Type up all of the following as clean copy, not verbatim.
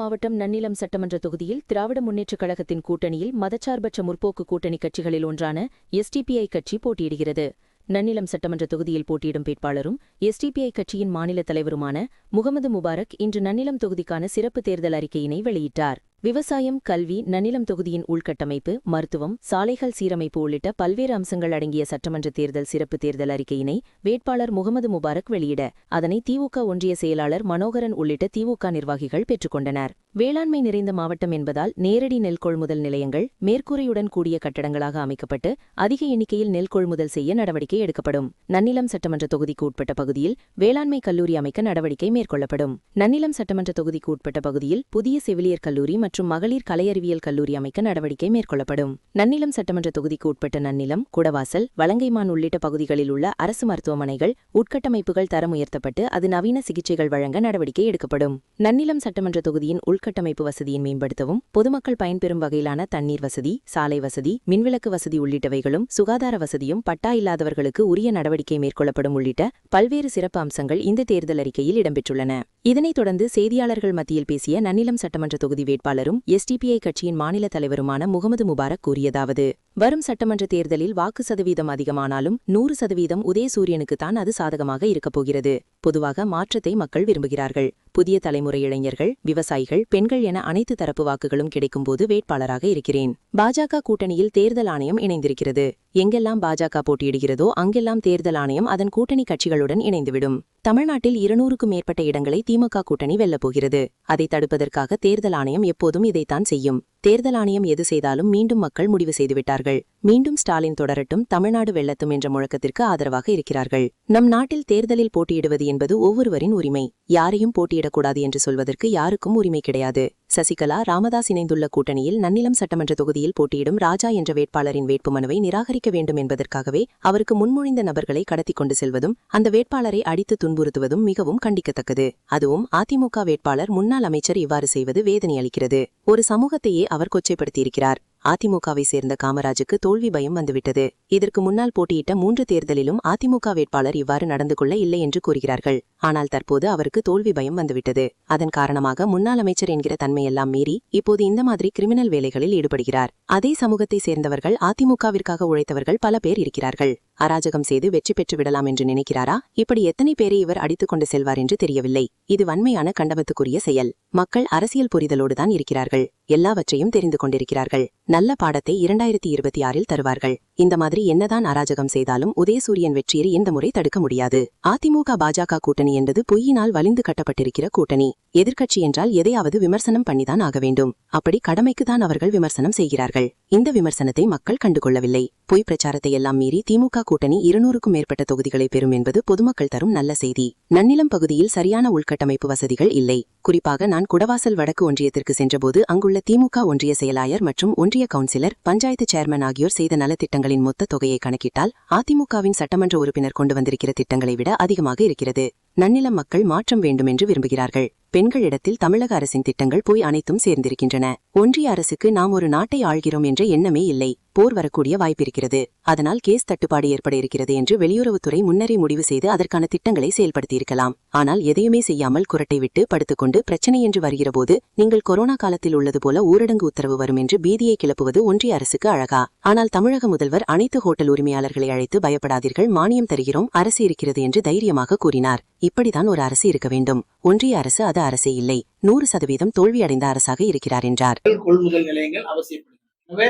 மாவட்டம் நன்னிலம் சட்டமன்ற தொகுதியில் திராவிட முன்னேற்றக் கழகத்தின் கூட்டணியில் மதச்சார்பற்ற முற்போக்கு கூட்டணி கட்சிகளில் ஒன்றான எஸ்டிபிஐ கட்சி போட்டியிடுகிறது. நன்னிலம் சட்டமன்ற தொகுதியில் போட்டியிடும் வேட்பாளரும் எஸ்டிபிஐ கட்சியின் மாநில தலைவருமான முகமது முபாரக் இன்று நன்னிலம் தொகுதிக்கான சிறப்பு தேர்தல் அறிக்கையினை வெளியிட்டார். விவசாயம், கல்வி, நன்னிலம் தொகுதியின் உள்கட்டமைப்பு, மருத்துவம், சாலைகள் சீரமைப்பு உள்ளிட்ட பல்வேறு அம்சங்கள் அடங்கிய சட்டமன்ற தேர்தல் சிறப்பு தேர்தல் அறிக்கையினை வேட்பாளர் முகமது முபாரக் வெளியிட அதனை திமுக ஒன்றிய செயலாளர் மனோகரன் உள்ளிட்ட திமுக நிர்வாகிகள் பெற்றுக்கொண்டனர். வேளாண்மை நிறைந்த மாவட்டம் என்பதால் நேரடி நெல் கொள்முதல் நிலையங்கள் மேற்கூரையுடன் கூடிய கட்டடங்களாக அமைக்கப்பட்டு அதிக எண்ணிக்கையில் நெல் கொள்முதல் செய்ய நடவடிக்கை எடுக்கப்படும். நன்னிலம் சட்டமன்ற தொகுதிக்கு உட்பட்ட பகுதியில் வேளாண்மை கல்லூரி அமைக்க நடவடிக்கை மேற்கொள்ளப்படும். நன்னிலம் சட்டமன்ற தொகுதிக்கு உட்பட்ட பகுதியில் புதிய செவிலியர் கல்லூரி மற்றும் மகளிர் கலையறிவியல் கல்லூரி அமைக்க நடவடிக்கை மேற்கொள்ளப்படும். நன்னிலம் சட்டமன்ற தொகுதிக்கு உட்பட்ட நன்னிலம், குடவாசல், வலங்கைமான் உள்ளிட்ட பகுதிகளில் உள்ள அரசு மருத்துவமனைகள் உட்கட்டமைப்புகள் தரம் உயர்த்தப்பட்டு அது நவீன சிகிச்சைகள் வழங்க நடவடிக்கை எடுக்கப்படும். நன்னிலம் சட்டமன்ற தொகுதியின் உள்கட்டமைப்பு வசதியை மேம்படுத்தவும் பொதுமக்கள் பயன்பெறும் வகையிலான தண்ணீர் வசதி, சாலை வசதி, மின்விளக்கு வசதி உள்ளிட்டவைகளும் சுகாதார வசதியும் பட்டா இல்லாதவர்களுக்கு உரிய நடவடிக்கை மேற்கொள்ளப்படும் உள்ளிட்ட பல்வேறு சிறப்பு அம்சங்கள் இந்த தேர்தல் அறிக்கையில் இடம்பெற்றுள்ளன. இதனைத் தொடர்ந்து செய்தியாளர்கள் மத்தியில் பேசிய நன்னிலம் சட்டமன்ற தொகுதி வேட்பாளரும் எஸ்டிபிஐ கட்சியின் மாநில தலைவருமான முகமது முபாரக் கூறியதாவது: வரும் சட்டமன்ற தேர்தலில் வாக்கு சதவீதம் அதிகமானாலும் 100% உதயசூரியனுக்குத்தான் அது சாதகமாக இருக்கப் போகிறது. பொதுவாக மாற்றத்தை மக்கள் விரும்புகிறார்கள். புதிய தலைமுறை இளைஞர்கள், விவசாயிகள், பெண்கள் என அனைத்து தரப்பு வாக்குகளும் கிடைக்கும்போது வேட்பாளராக இருக்கிறேன். பாஜக கூட்டணியில் தேர்தல் ஆணையம் இணைந்திருக்கிறது. எங்கெல்லாம் பாஜக போட்டியிடுகிறதோ அங்கெல்லாம் தேர்தல் ஆணையம் அதன் கூட்டணி கட்சிகளுடன் இணைந்துவிடும். தமிழ்நாட்டில் 200க்கும் மேற்பட்ட இடங்களை திமுக கூட்டணி வெல்லப்போகிறது. அதை தடுப்பதற்காக தேர்தல் ஆணையம் எப்போதும் இதைத்தான் செய்யும். தேர்தல் ஆணையம் எது செய்தாலும் மீண்டும் மக்கள் முடிவு செய்துவிட்டார்கள். மீண்டும் ஸ்டாலின் தொடரட்டும், தமிழ்நாடு வெல்லட்டும் என்ற முழக்கத்திற்கு ஆதரவாக இருக்கிறார்கள். நம் நாட்டில் தேர்தலில் போட்டியிடுவது என்பது ஒவ்வொருவரின் உரிமை. யாரையும் போட்டியிடக்கூடாது என்று சொல்வதற்கு யாருக்கும் உரிமை கிடையாது. சசிகலா, ராமதாஸ் இணைந்துள்ள கூட்டணியில் நன்னிலம் சட்டமன்ற தொகுதியில் போட்டியிடும் ராஜா என்ற வேட்பாளரின் வேட்புமனுவை நிராகரிக்க வேண்டும் என்பதற்காகவே அவருக்கு முன்மொழிந்த நபர்களை கடத்தி கொண்டு செல்வதும் அந்த வேட்பாளரை அடித்து துன்புறுத்துவதும் மிகவும் கண்டிக்கத்தக்கது. அதுவும் அதிமுக வேட்பாளர் முன்னாள் அமைச்சர் இவ்வாறு செய்வது வேதனை அளிக்கிறது. ஒரு சமூகத்தையே அவர் கொச்சைப்படுத்தியிருக்கிறார். அதிமுகவை சேர்ந்த காமராஜுக்கு தோல்வி பயம் வந்துவிட்டது. இதற்கு முன்னால் போட்டியிட்ட 3 தேர்தலிலும் அதிமுக வேட்பாளர் இவ்வாறு நடந்து கொள்ள இல்லை என்று கூறுகிறார்கள். ஆனால் தற்போது அவருக்கு தோல்வி பயம் வந்துவிட்டது. அதன் காரணமாக முன்னாள் அமைச்சர் என்கிற தன்மையெல்லாம் மீறி இப்போது இந்த மாதிரி கிரிமினல் வேலைகளில் ஈடுபடுகிறார். அதே சமூகத்தை சேர்ந்தவர்கள், அதிமுகவிற்காக உழைத்தவர்கள் பல பேர் இருக்கிறார்கள். அராஜகம் செய்து வெற்றி பெற்று விடலாம் என்று நினைக்கிறாரா? இப்படி எத்தனை பேரை இவர் அடித்துக் கொண்டு செல்வார் என்று தெரியவில்லை. இது வன்மையான கண்டனத்துக்குரிய செயல். மக்கள் அரசியல் புரிதலோடுதான் இருக்கிறார்கள். எல்லாவற்றையும் தெரிந்து கொண்டிருக்கிறார்கள். நல்ல பாடத்தை 2026இல் தருவார்கள். இந்த மாதிரி என்னதான் அராஜகம் செய்தாலும் உதயசூரியன் வெற்றியை இந்த முறை தடுக்க முடியாது. அதிமுக பாஜக கூட்டணி என்பது பொய்யினால் வலிந்து கட்டப்பட்டிருக்கிற கூட்டணி. எதிர்க்கட்சி என்றால் எதையாவது விமர்சனம் பண்ணிதான் ஆக வேண்டும். அப்படி கடமைக்குதான் அவர்கள் விமர்சனம் செய்கிறார்கள். இந்த விமர்சனத்தை மக்கள் கண்டுகொள்ளவில்லை. பொய் பிரச்சாரத்தை எல்லாம் மீறி திமுக கூட்டணி 200க்கும் மேற்பட்ட தொகுதிகளை பெறும் என்பது பொதுமக்கள் தரும் நல்ல செய்தி. நன்னிலம் பகுதியில் சரியான உள்கட்டமைப்பு வசதிகள் இல்லை. குறிப்பாக நான் குடவாசல் வடக்கு ஒன்றியத்திற்கு சென்றபோது அங்குள்ள திமுக ஒன்றிய செயலாளர் மற்றும் ஒன்றிய கவுன்சிலர், பஞ்சாயத்து சேர்மன் ஆகியோர் செய்த நலத்திட்டங்களின் மொத்த தொகையை கணக்கிட்டால் அதிமுகவின் சட்டமன்ற உறுப்பினர் கொண்டு வந்திருக்கிற திட்டங்களை விட அதிகமாக இருக்கிறது. நன்னிலம் மக்கள் மாற்றம் வேண்டும் என்று விரும்புகிறார்கள். பெண்களிடத்தில் தமிழக அரசின் திட்டங்கள் போய் அனைத்தும் சேர்ந்திருக்கின்றன. ஒன்றிய அரசுக்கு நாம் ஒரு நாட்டை ஆள்கிறோம் என்ற எண்ணமே இல்லை. போர் வரக்கூடிய வாய்ப்பிருக்கிறது. அதனால் கேஸ் தட்டுப்பாடு ஏற்பட இருக்கிறது என்று வெளியுறவுத்துறை முன்னரே முடிவு செய்து அதற்கான திட்டங்களை செயல்படுத்தியிருக்கலாம். ஆனால் எதையுமே செய்யாமல் குரட்டை விட்டு படுத்துக்கொண்டு பிரச்சனை என்று வருகிறபோது நீங்கள் கொரோனா காலத்தில் உள்ளது போல ஊரடங்கு உத்தரவு வரும் என்று பீதியை கிளப்புவது ஒன்றிய அரசுக்கு அழகா? ஆனால் தமிழக முதல்வர் அனைத்து ஹோட்டல் உரிமையாளர்களை அழைத்து பயப்படாதீர்கள், மானியம் தருகிறோம், அரசு இருக்கிறது என்று தைரியமாக கூறினார். இப்படிதான் ஒரு அரசு இருக்க வேண்டும். ஒன்றிய அரசு அது அரசே இல்லை. 100% தோல்வியடைந்த அரசாக இருக்கிறார் என்றார். கொள்முதல் நிலையங்கள் அவசியப்படுகிறது.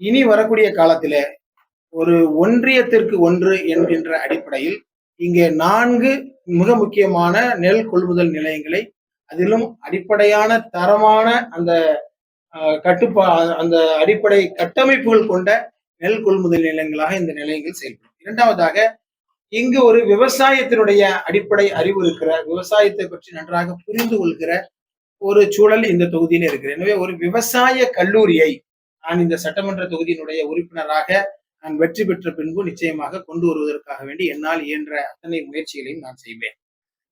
இனி வரக்கூடிய காலத்திலே ஒரு ஒன்றியத்திற்கு ஒன்று என்கின்ற அடிப்படையில் இங்கே 4 மிக முக்கியமான நெல் கொள்முதல் நிலையங்களை, அதிலும் அடிப்படையான தரமான அந்த அந்த அடிப்படை கட்டமைப்புகள் கொண்ட நெல் கொள்முதல் நிலையங்களாக இந்த நிலையங்கள் செயல்படும். இரண்டாவதாக, இங்கு ஒரு விவசாயத்தினுடைய அடிப்படை அறிவு இருக்கிற, விவசாயத்தை பற்றி நன்றாக புரிந்து கொள்கிற ஒரு சூழல் இந்த தொகுதியில் இருக்கிறது. எனவே ஒரு விவசாய கல்லூரியை நான் இந்த சட்டமன்ற தொகுதியினுடைய உறுப்பினராக நான் வெற்றி பெற்ற பின்பு நிச்சயமாக கொண்டு வருவதற்காக வேண்டி என்னால் இயன்ற அத்தனை முயற்சிகளையும் நான் செய்வேன்.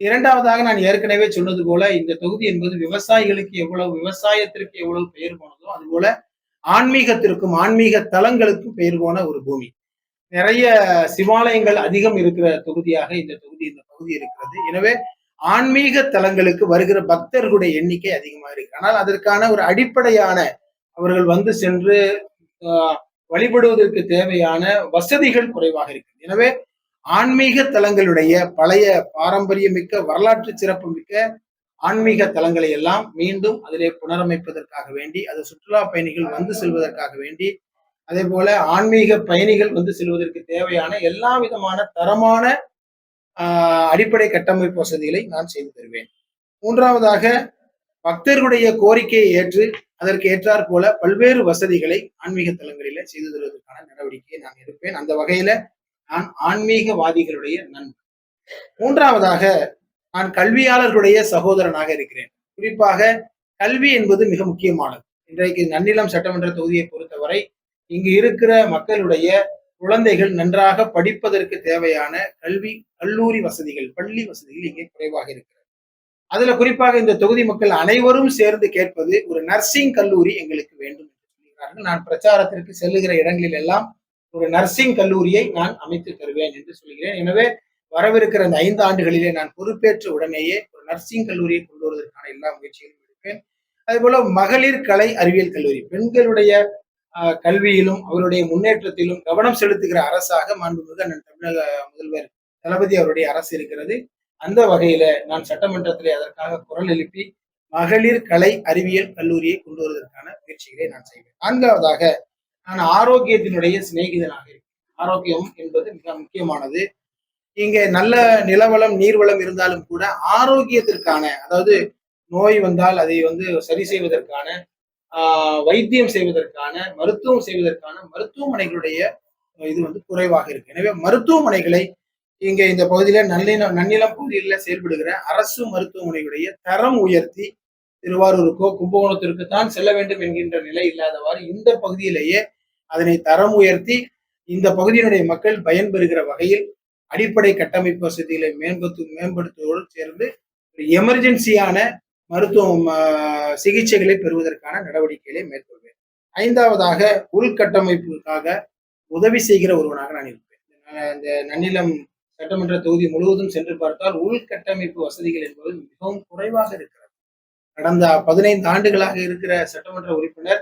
இரண்டாவதாக, நான் ஏற்கனவே சொன்னது போல இந்த தொகுதி என்பது விவசாயிகளுக்கு எவ்வளவு, விவசாயத்திற்கு எவ்வளவு பெயர் போனதோ அதுபோல ஆன்மீகத்திற்கும் ஆன்மீக தலங்களுக்கும் பெயர் போன ஒரு பூமி. நிறைய சிவாலயங்கள் அதிகம் இருக்கிற தொகுதியாக இந்த பகுதி இருக்கிறது. எனவே ஆன்மீக தலங்களுக்கு வருகிற பக்தர்களுடைய எண்ணிக்கை அதிகமா இருக்கு. ஆனால் அதற்கான ஒரு அடிப்படையான அவர்கள் வந்து சென்று வழிபடுவதற்கு தேவையான வசதிகள் குறைவாக இருக்கு. எனவே ஆன்மீக தலங்களுடைய பழைய பாரம்பரியமிக்க வரலாற்று சிறப்புமிக்க ஆன்மீக தலங்களை எல்லாம் மீண்டும் அதிலே புனரமைப்பதற்காக வேண்டி, அது சுற்றுலா பயணிகள் வந்து செல்வதற்காக வேண்டி, அதே போல ஆன்மீக பயணிகள் வந்து செல்வதற்கு தேவையான எல்லா விதமான தரமான அடிப்படை கட்டமைப்பு வசதிகளை நான் செய்து தருவேன். மூன்றாவதாக பக்தர்களுடைய கோரிக்கையை ஏற்று அதற்கு ஏற்றாற் போல பல்வேறு வசதிகளை ஆன்மீக தலங்களில செய்து தருவதற்கான நடவடிக்கையை நான் எடுப்பேன். அந்த வகையில நான் ஆன்மீகவாதிகளுடைய நண்பன். மூன்றாவதாக நான் கல்வியாளர்களுடைய சகோதரனாக இருக்கிறேன். குறிப்பாக கல்வி என்பது மிக முக்கியமானது. இன்றைக்கு நன்னிலம் சட்டமன்ற தொகுதியை பொறுத்தவரை இங்கு இருக்கிற மக்களுடைய குழந்தைகள் நன்றாக படிப்பதற்கு தேவையான கல்லூரி வசதிகள், பள்ளி வசதிகள் இங்கே குறைவாக இருக்கிறது. அதுல குறிப்பாக இந்த தொகுதி மக்கள் அனைவரும் சேர்ந்து கேட்பது ஒரு நர்சிங் கல்லூரி எங்களுக்கு வேண்டும் என்று சொல்கிறார்கள். நான் பிரச்சாரத்திற்கு செல்லுகிற இடங்களில் எல்லாம் ஒரு நர்சிங் கல்லூரியை நான் அமைத்து தருவேன் என்று சொல்கிறேன். எனவே வரவிருக்கிற இந்த 5 ஆண்டுகளிலே நான் பொறுப்பேற்ற உடனேயே ஒரு நர்சிங் கல்லூரியை கொண்டு வருவதற்கான எல்லா முயற்சிகளும் எடுப்பேன். அதே போல மகளிர் கலை அறிவியல் கல்லூரி, பெண்களுடைய கல்வியிலும் அவருடைய முன்னேற்றத்திலும் கவனம் செலுத்துகிற அரசாக மாண்புமிகு அண்ணன் தமிழக முதல்வர் தளபதி அவருடைய அரசு இருக்கிறது. அந்த வகையில நான் சட்டமன்றத்திலே அதற்காக குரல் எழுப்பி மகளிர் கலை அறிவியல் கல்லூரியை கொண்டு வருவதற்கான முயற்சிகளை நான் செய்வேன். நான்காவதாக நான் ஆரோக்கியத்தினுடைய சிநேகிதனாக இருக்கிறேன். ஆரோக்கியம் என்பது மிக முக்கியமானது. இங்க நல்ல நிலவளம் நீர்வளம் இருந்தாலும் கூட ஆரோக்கியத்திற்கான, அதாவது நோய் வந்தால் அதை வந்து சரி செய்வதற்கான, வைத்தியம் செய்வதற்கான, மருத்துவம் செய்வதற்கான மருத்துவமனைகளுடைய இது வந்து குறைவாக இருக்கு. எனவே மருத்துவமனைகளை இங்க இந்த பகுதியில நன்னிலம் பகுதியில செயல்படுகிற அரசு மருத்துவமனைகளுடைய தரம் உயர்த்தி திருவாரூருக்கோ கும்பகோணத்திற்கு தான் செல்ல வேண்டும் என்கின்ற நிலை இல்லாதவாறு இந்த பகுதியிலேயே அதனை தரம் உயர்த்தி இந்த பகுதியினுடைய மக்கள் பயன்பெறுகிற வகையில் அடிப்படை கட்டமைப்பு வசதிகளை மேம்படுத்துவதோடு சேர்ந்து எமர்ஜென்சியான மருத்துவம் சிகிச்சைகளை பெறுவதற்கான நடவடிக்கைகளை மேற்கொள்வேன். ஐந்தாவதாக உள்கட்டமைப்புக்காக உதவி செய்கிற ஒருவனாக நான் இருப்பேன். இந்த நன்னிலம் சட்டமன்ற தொகுதி முழுவதும் சென்று பார்த்தால் உள்கட்டமைப்பு வசதிகள் என்பது மிகவும் குறைவாக இருக்கிறது. கடந்த 15 ஆண்டுகளாக இருக்கிற சட்டமன்ற உறுப்பினர்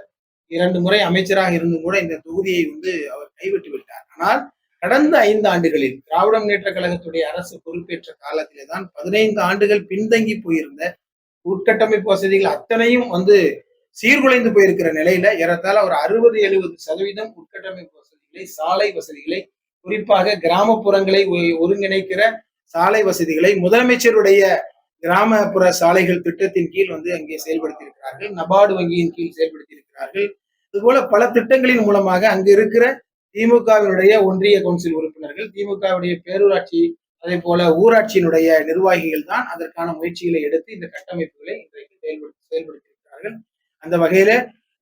2 முறை அமைச்சராக இருந்தும் கூட இந்த தொகுதியை வந்து அவர் கைவிட்டு விட்டார். ஆனால் கடந்த 5 ஆண்டுகளில் திராவிட முன்னேற்ற கழகத்துடைய அரசு பொறுப்பேற்ற காலத்திலே தான் 15 ஆண்டுகள் பின்தங்கி போயிருந்த உட்கட்டமைப்பு வசதிகள் அத்தனையும் வந்து சீர்குலைந்து போயிருக்கிற நிலையில ஏறத்தாழ ஒரு 60-70% உட்கட்டமைப்பு வசதிகளை, சாலை வசதிகளை, குறிப்பாக கிராமப்புறங்களை ஒருங்கிணைக்கிற சாலை வசதிகளை முதலமைச்சருடைய கிராமப்புற சாலைகள் திட்டத்தின் கீழ் வந்து அங்கே செயல்படுத்தியிருக்கிறார்கள். நபார்டு வங்கியின் கீழ் செயல்படுத்தியிருக்கிறார்கள். இதுபோல பல திட்டங்களின் மூலமாக அங்கு இருக்கிற திமுகவினுடைய ஒன்றிய கவுன்சில் உறுப்பினர்கள், திமுகவுடைய பேரூராட்சி, அதே போல ஊராட்சியினுடைய நிர்வாகிகள் தான் அதற்கான முயற்சிகளை எடுத்து இந்த கட்டமைப்புகளை இன்றைக்கு செயல்படுத்தியிருக்கிறார்கள். அந்த வகையில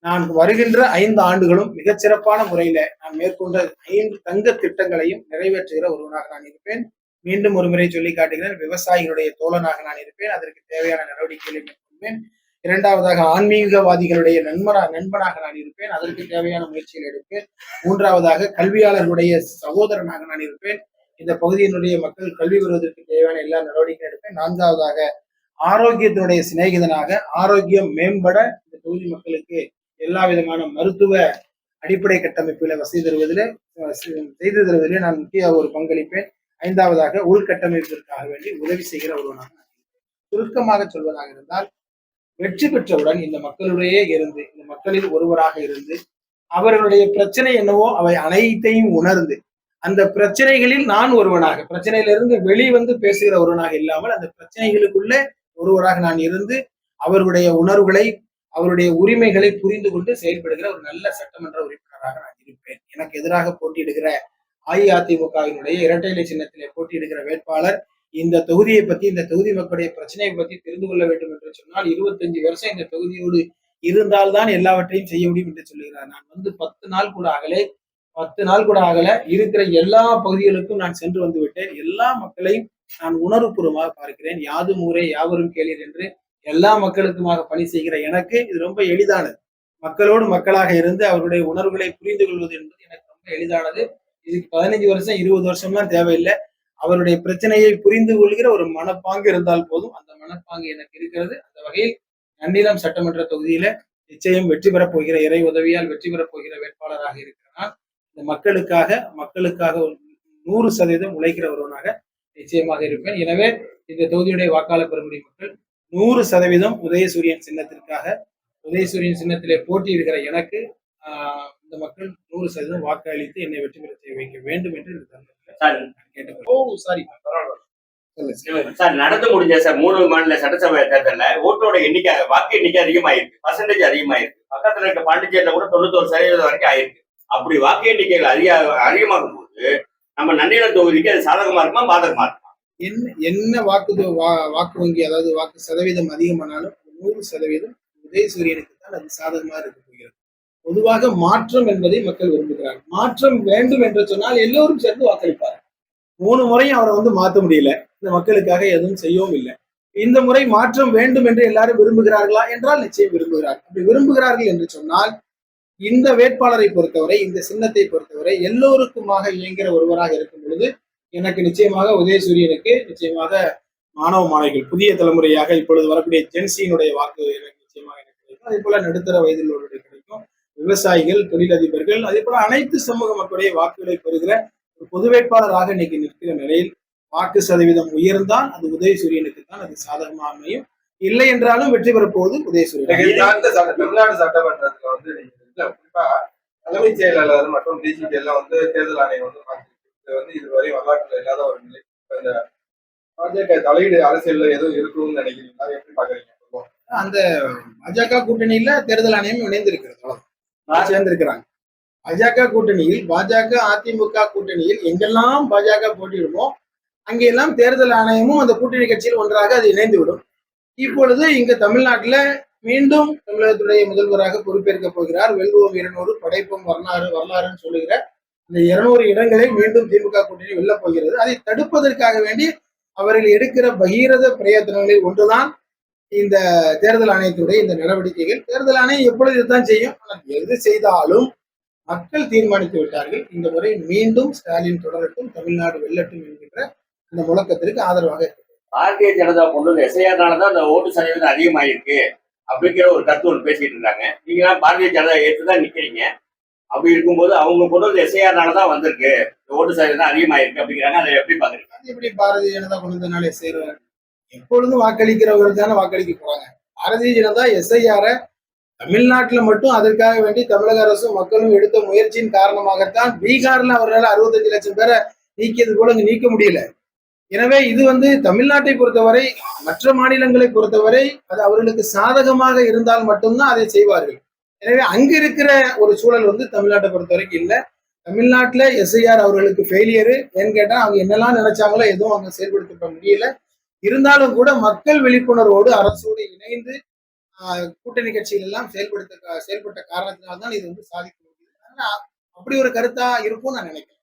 நான் வருகின்ற 5 ஆண்டுகளும் மிகச்சிறப்பான முறையில நான் மேற்கொண்ட 5 தங்க திட்டங்களையும் நிறைவேற்றுகிற ஒருவனாக நான் இருப்பேன். மீண்டும் ஒரு முறை சொல்லி காட்டுகிறேன், விவசாயிகளுடைய தோழனாக நான் இருப்பேன். அதற்கு தேவையான நடவடிக்கைகளை மேற்கொள்வேன். இரண்டாவதாக ஆன்மீகவாதிகளுடைய நண்பனாக நான் இருப்பேன். அதற்கு தேவையான முயற்சிகள் எடுப்பேன். மூன்றாவதாக கல்வியாளர்களுடைய சகோதரனாக நான் இருப்பேன். இந்த பகுதியினுடைய மக்கள் கல்வி பெறுவதற்கு தேவையான எல்லா நடவடிக்கையும் எடுப்பேன். நான்காவதாக ஆரோக்கியத்தினுடைய சிநேகிதனாக ஆரோக்கியம் மேம்பட இந்த தொகுதி மக்களுக்கு எல்லா விதமான மருத்துவ அடிப்படை கட்டமைப்புகளை வசதி செய்து தருவதிலே நான் முக்கிய ஒரு பங்களிப்பேன். ஐந்தாவதாக உள்கட்டமைப்பிற்காக வேண்டி உதவி செய்கிற ஒருவனாக சுருக்கமாக சொல்வதாக இருந்தால், வெற்றி பெற்றவுடன் இந்த மக்களிடையே இருந்து, இந்த மக்களில் ஒருவராக இருந்து, அவர்களுடைய பிரச்சனை என்னவோ அவை அனைத்தையும் உணர்ந்து, அந்த பிரச்சனைகளில் நான் ஒருவனாக, பிரச்சனையிலிருந்து வெளிவந்து பேசுகிற ஒருவனாக இல்லாமல் அந்த பிரச்சனைகளுக்குள்ளே ஒருவராக நான் இருந்து அவர்களுடைய உணர்வுகளை, அவருடைய உரிமைகளை புரிந்து கொண்டு செயல்படுகிற ஒரு நல்ல சட்டமன்ற உறுப்பினராக நான் இருப்பேன். எனக்கு எதிராக போட்டியிடுகிற அஇஅதிமுகவினுடைய இரட்டை இலை சின்னத்திலே போட்டியிடுகிற வேட்பாளர் இந்த தொகுதியை பத்தி, இந்த தொகுதி மக்களுடைய பிரச்சனையை பத்தி தெரிந்து கொள்ள வேண்டும் என்று சொன்னால் 25 வருஷம் இந்த தொகுதியோடு இருந்தால்தான் எல்லாவற்றையும் செய்ய முடியும் என்று சொல்லுகிறார். நான் வந்து 10 நாள் கூட ஆகல இருக்கிற எல்லா பகுதிகளுக்கும் நான் சென்று வந்து விட்டேன். எல்லா மக்களையும் நான் உணர்வுபூர்வமாக பார்க்கிறேன். யாதும் ஊரே யாவரும் கேளீர் என்று எல்லா மக்களுக்குமாக பணி செய்கிற எனக்கு இது ரொம்ப எளிதானது. மக்களோடு மக்களாக இருந்து அவருடைய உணர்வுகளை புரிந்து கொள்வது என்பது எனக்கு ரொம்ப எளிதானது. இதுக்கு 15 வருஷம் 20 வருஷம்லாம் தேவையில்லை. அவருடைய பிரச்சனையை புரிந்து கொள்கிற ஒரு மனப்பாங்கு இருந்தால் போதும். அந்த மனப்பாங்கு எனக்கு இருக்கிறது. அந்த வகையில் நன்னிலம் சட்டமன்ற தொகுதியில நிச்சயம் வெற்றி பெறப் போகிற, இறை உதவியால் வெற்றி பெறப் போகிற வேட்பாளராக இருக்கிறார். இந்த மக்களுக்காக 100% உழைக்கிற ஒருவனாக நிச்சயமாக இருப்பேன். எனவே இந்த தொகுதியுடைய வாக்காளர் பெருங்குடி மக்கள் 100% உதயசூரியன் சின்னத்திற்காக, உதயசூரியன் சின்னத்திலே போட்டியிடுகிற எனக்கு இந்த மக்கள் 100% வாக்கு அளித்து என்னை வெற்றி பெற செய்ய வைக்க வேண்டும் என்று இந்த தருணத்தில் கேட்டுக்கொள்கிறேன். சாரி, சார் நடந்து முடிஞ்ச சார் 3 மாநில சட்டசபை தேர்தலில் ஓட்டோட எண்ணிக்கை, வாக்கு எண்ணிக்கை அதிகமாயிருக்கு, பர்சன்டேஜ் அதிகமாயிருக்கு. பக்கத்துல இருக்க பாண்டிச்சேரியில கூட 91% வரைக்கும் ஆயிருக்கு. அப்படி வாக்கு எண்ணிக்கைகள் அதிகமாகும் போது நம்ம நன்னிலம் தொகுதிக்கு அது சாதகமா இருக்குமா பாதகமா இருக்குமா? என்ன வாக்கு வங்கி, அதாவது வாக்கு சதவீதம் அதிகமானாலும் 100% உதயசூரியனுக்கு தான் அது சாதகமாக இருக்க போகிறது. பொதுவாக மாற்றம் என்பதை மக்கள் விரும்புகிறார்கள். மாற்றம் வேண்டும் என்று சொன்னால் எல்லோரும் சேர்ந்து வாக்களிப்பார். 3 முறையும் அவரை மாற்ற முடியல. இந்த மக்களுக்காக எதுவும் செய்யவும் இல்லை. இந்த முறை மாற்றம் வேண்டும் என்று எல்லாரும் விரும்புகிறார்களா என்றால் நிச்சயம் விரும்புகிறார்கள். அப்படி விரும்புகிறார்கள் என்று சொன்னால் இந்த வேட்பாளரை பொறுத்தவரை, இந்த சின்னத்தை பொறுத்தவரை எல்லோருக்குமாக இயங்குகிற ஒருவராக இருக்கும் பொழுது எனக்கு நிச்சயமாக உதயசூரியனுக்கு நிச்சயமாக மாணவ மாணவிகள், புதிய தலைமுறையாக இப்பொழுது வரக்கூடிய ஜென்சியினுடைய வாக்கு எனக்கு நிச்சயமாக எனக்கு கிடைக்கும். அதே போல நடுத்தர வயதில் உள்ளவர்களுடைய கிடைக்கும், விவசாயிகள், தொழிலதிபர்கள், அதே போல அனைத்து சமூக மக்களுடைய வாக்குகளை பெறுகிற ஒரு பொது வேட்பாளராக இன்னைக்கு நிற்கிற நிலையில் வாக்கு சதவீதம் உயர்ந்தால் அது உதயசூரியனுக்கு தான் அது சாதகமாக அமையும். இல்லை என்றாலும் வெற்றி பெறப்போவது உதயசூரியன். தமிழ்நாடு சட்டமன்றத்துல குறிப்பா தலைமைச் செயலாளர் மற்றும் டிஜிபி எல்லாம் தேர்தல் ஆணையம் இதுவரை வரலாற்றுல இல்லாத ஒரு நிலை. இந்த பாஜக தலையீடு அரசியல்ல எதுவும் இருக்கும்னு நினைக்கிறீங்களா? எப்படி பாக்குறீங்க? அந்த பாஜக கூட்டணியில தேர்தல் ஆணையம் இணைந்திருக்கிறது, சேர்ந்திருக்கிறாங்க. பாஜக கூட்டணியில், பாஜக அதிமுக கூட்டணியில் எங்கெல்லாம் பாஜக போட்டியிடுமோ அங்கெல்லாம் தேர்தல் ஆணையமும் அந்த கூட்டணி கட்சியில் ஒன்றாக அது இணைந்து விடும். இப்பொழுது இங்க தமிழ்நாட்டுல மீண்டும் தமிழகத்துடைய முதல்வராக பொறுப்பேற்க போகிறார். வெல்வோம் 200, படைப்போம் வரலாறுன்னு சொல்லுகிற இந்த 200 இடங்களை மீண்டும் திமுக கூட்டணி வெல்ல போகிறது. அதை தடுப்பதற்காக வேண்டி அவர்கள் எடுக்கிற பகீரத பிரயத்தனங்களில் ஒன்றுதான் இந்த தேர்தல் ஆணையத்துடைய இந்த நடவடிக்கைகள். தேர்தல் ஆணையம் எப்பொழுது இதுதான் செய்யும். எது செய்தாலும் மக்கள் தீர்மானித்து விட்டார்கள். இந்த முறை மீண்டும் ஸ்டாலின் தொடரட்டும், தமிழ்நாடு வெல்லட்டும் என்கின்ற இந்த முழக்கத்திற்கு ஆதரவாக இருக்கு. பாரதிய ஜனதா கொண்டு வந்து எஸ்ஐஆர்னாலதான் அந்த ஓட்டு சதவீதம் அதிகமாயிருக்கு அப்படிங்கிற ஒரு கருத்து ஒன்று பேசிட்டு இருக்காங்க. நீங்க பாரதிய ஜனதா ஏற்றுதான் நிக்கிறீங்க. அப்படி இருக்கும்போது அவங்க கொண்டு வந்து எஸ்ஐஆர்னாலதான் வந்திருக்கு, ஓட்டு சதவீதம் அதிகமாயிருக்கு அப்படிங்கிறாங்க. அதை எப்படி பாக்குறீங்க? எப்படி பாரதிய ஜனதா கொண்டு வந்தனால எஸ்ஐஆர் எப்பொழுதும் வாக்களிக்கிறவர்கள் தானே வாக்களிக்க போறாங்க. பாரதிய ஜனதா எஸ்ஐஆரை தமிழ்நாட்டுல மட்டும் அதற்காக வேண்டி தமிழக அரசும் மக்களும் எடுத்த முயற்சியின் காரணமாகத்தான் பீகார்ல அவர்களால் 65 லட்சம் பேரை நீக்கியது போல இங்க நீக்க முடியல. எனவே இது தமிழ்நாட்டை பொறுத்தவரை, மற்ற மாநிலங்களை பொறுத்தவரை அது அவர்களுக்கு சாதகமாக இருந்தால் மட்டும்தான் அதை செய்வார்கள். எனவே அங்க இருக்கிற ஒரு சூழல் தமிழ்நாட்டை பொறுத்த வரைக்கும் இல்லை. தமிழ்நாட்டுல எஸ்ஐஆர் அவர்களுக்கு ஃபெயிலியரு. ஏன்னு கேட்டா அவங்க என்னெல்லாம் நினைச்சாங்களோ எதுவும் அவங்க செயல்படுத்த முடியல. இருந்தாலும் கூட மக்கள் விழிப்புணர்வோடு அரசோடு இணைந்து கூட்டணி கட்சிகள் எல்லாம் செயல்பட்ட காரணத்தினால்தான் இது சாதிக்க முடியுது. அப்படி ஒரு கருத்தா இருக்கும்னு நான் நினைக்கிறேன்.